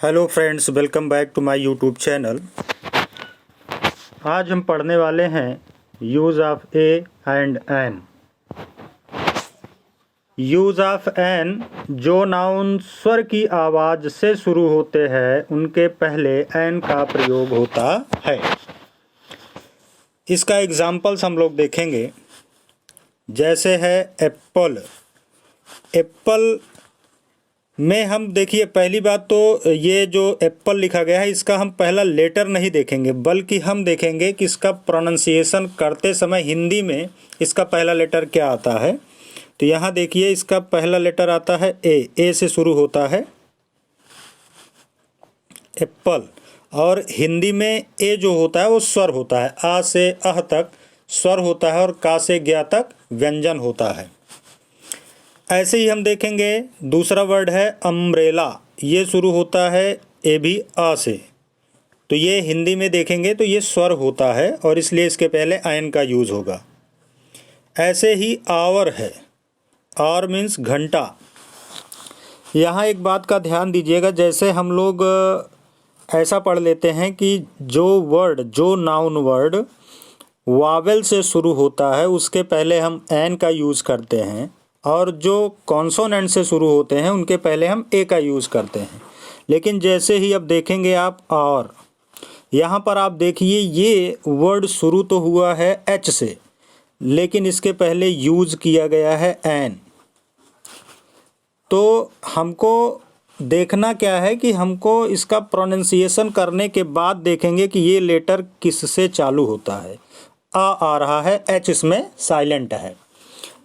Hello friends, welcome back to my YouTube channel. आज हम पढ़ने वाले हैं use of a and an. Use of an, जो नाउन स्वर की आवाज़ से शुरू होते हैं उनके पहले एन का प्रयोग होता है। इसका एग्जाम्पल्स हम लोग देखेंगे। जैसे है एप्पल। एप्पल में हम देखिए, पहली बात तो ये जो एप्पल लिखा गया है इसका हम पहला लेटर नहीं देखेंगे, बल्कि हम देखेंगे कि इसका प्रोनाउंसिएशन करते समय हिंदी में इसका पहला लेटर क्या आता है। तो यहाँ देखिए, इसका पहला लेटर आता है ए से शुरू होता है एप्पल। और हिंदी में ए जो होता है वो स्वर होता है। आ से अह तक स्वर होता है और का से ज्ञा तक व्यंजन होता है। ऐसे ही हम देखेंगे दूसरा वर्ड है अम्ब्रेला। ये शुरू होता है ए भी आ से, तो ये हिंदी में देखेंगे तो ये स्वर होता है और इसलिए इसके पहले आयन का यूज़ होगा। ऐसे ही आवर है। आवर मीन्स घंटा। यहाँ एक बात का ध्यान दीजिएगा, जैसे हम लोग ऐसा पढ़ लेते हैं कि जो नाउन वर्ड वावेल से शुरू होता है उसके पहले हम एन का यूज़ करते हैं, और जो कॉन्सोनेंट से शुरू होते हैं उनके पहले हम ए का यूज़ करते हैं। लेकिन जैसे ही अब देखेंगे आप और, यहाँ पर आप देखिए ये वर्ड शुरू तो हुआ है एच से, लेकिन इसके पहले यूज़ किया गया है एन। तो हमको देखना क्या है कि हमको इसका प्रोनाउंसिएशन करने के बाद देखेंगे कि ये लेटर किस से चालू होता है। आ रहा है, एच इसमें साइलेंट है,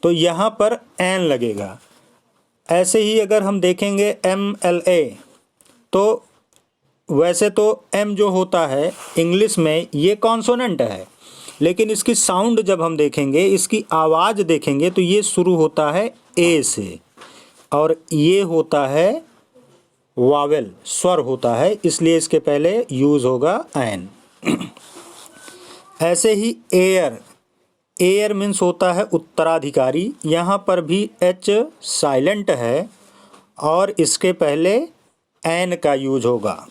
तो यहाँ पर एन लगेगा। ऐसे ही अगर हम देखेंगे MLA, तो वैसे तो एम जो होता है इंग्लिश में ये कॉन्सोनेंट है, लेकिन इसकी साउंड जब हम देखेंगे, इसकी आवाज़ देखेंगे तो ये शुरू होता है ए से और ये होता है वावेल, स्वर होता है, इसलिए इसके पहले यूज़ होगा एन। ऐसे ही एयर मीन्स होता है उत्तराधिकारी। यहाँ पर भी एच साइलेंट है और इसके पहले एन का यूज होगा।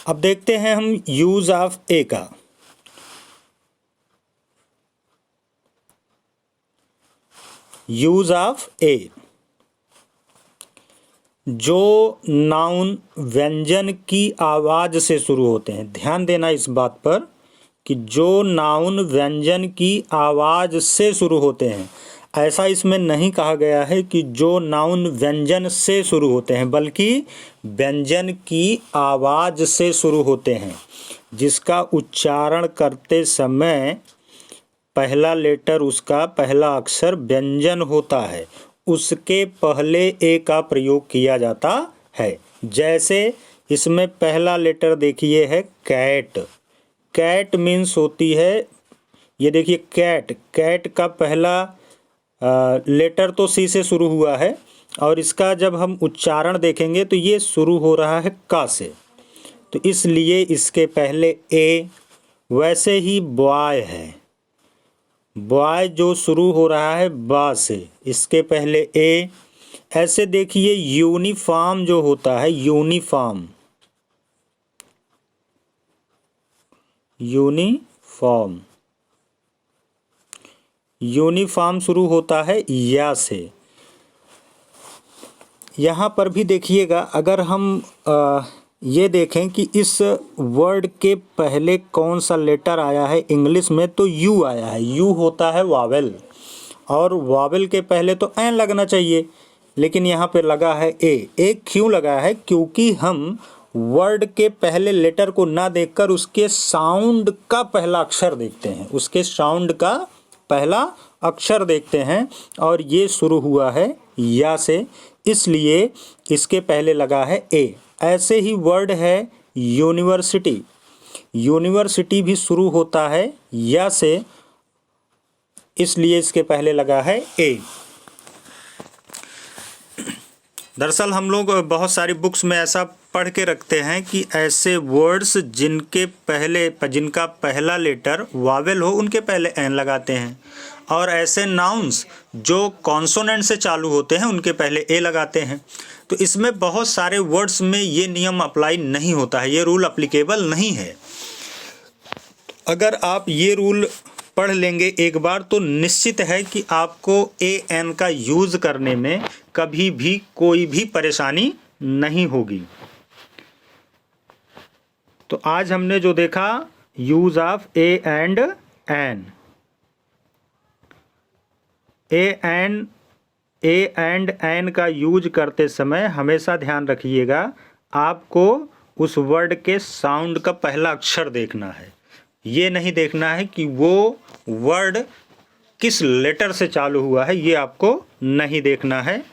अब देखते हैं हम यूज ऑफ ए का। यूज ऑफ ए, जो नाउन व्यंजन की आवाज़ से शुरू होते हैं। ध्यान देना इस बात पर कि जो नाउन व्यंजन की आवाज़ से शुरू होते हैं, ऐसा इसमें नहीं कहा गया है कि जो नाउन व्यंजन से शुरू होते हैं, बल्कि व्यंजन की आवाज़ से शुरू होते हैं, जिसका उच्चारण करते समय पहला लेटर, उसका पहला अक्षर व्यंजन होता है, उसके पहले ए का प्रयोग किया जाता है। जैसे इसमें पहला लेटर देखिए है कैट। कैट मीन्स होती है, ये देखिए कैट का पहला लेटर तो सी से शुरू हुआ है, और इसका जब हम उच्चारण देखेंगे तो ये शुरू हो रहा है का से, तो इसलिए इसके पहले ए। वैसे ही बॉय है। बॉय जो शुरू हो रहा है बा से, इसके पहले ए। ऐसे देखिए यूनिफॉर्म जो होता है, यूनिफॉर्म शुरू होता है या से। यहाँ पर भी देखिएगा, अगर हम ये देखें कि इस वर्ड के पहले कौन सा लेटर आया है इंग्लिश में, तो यू आया है। यू होता है वावेल, और वावेल के पहले तो एन लगना चाहिए, लेकिन यहाँ पे लगा है ए। क्यों लगा है? क्योंकि हम वर्ड के पहले लेटर को ना देखकर उसके साउंड का पहला अक्षर देखते हैं, और ये शुरू हुआ है या से, इसलिए इसके पहले लगा है ए। ऐसे ही वर्ड है यूनिवर्सिटी भी शुरू होता है या से, इसलिए इसके पहले लगा है ए। दरअसल हम लोग बहुत सारी बुक्स में ऐसा पढ़ के रखते हैं कि ऐसे वर्ड्स जिनका पहला लेटर वावेल हो उनके पहले एन लगाते हैं, और ऐसे नाउन्स जो कॉन्सोनेंट से चालू होते हैं उनके पहले ए लगाते हैं। तो इसमें बहुत सारे वर्ड्स में ये नियम अप्लाई नहीं होता है, ये रूल अप्लीकेबल नहीं है। अगर आप ये रूल पढ़ लेंगे एक बार तो निश्चित है कि आपको ए एन का यूज़ करने में कभी भी कोई भी परेशानी नहीं होगी। तो आज हमने जो देखा use of a and an. A and an का यूज करते समय हमेशा ध्यान रखिएगा आपको उस वर्ड के साउंड का पहला अक्षर देखना है, ये नहीं देखना है कि वो वर्ड किस लेटर से चालू हुआ है, ये आपको नहीं देखना है।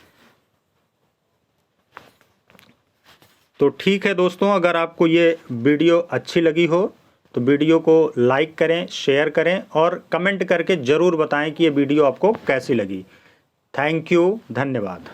तो ठीक है दोस्तों, अगर आपको ये वीडियो अच्छी लगी हो तो वीडियो को लाइक करें, शेयर करें और कमेंट करके ज़रूर बताएं कि ये वीडियो आपको कैसी लगी। थैंक यू, धन्यवाद।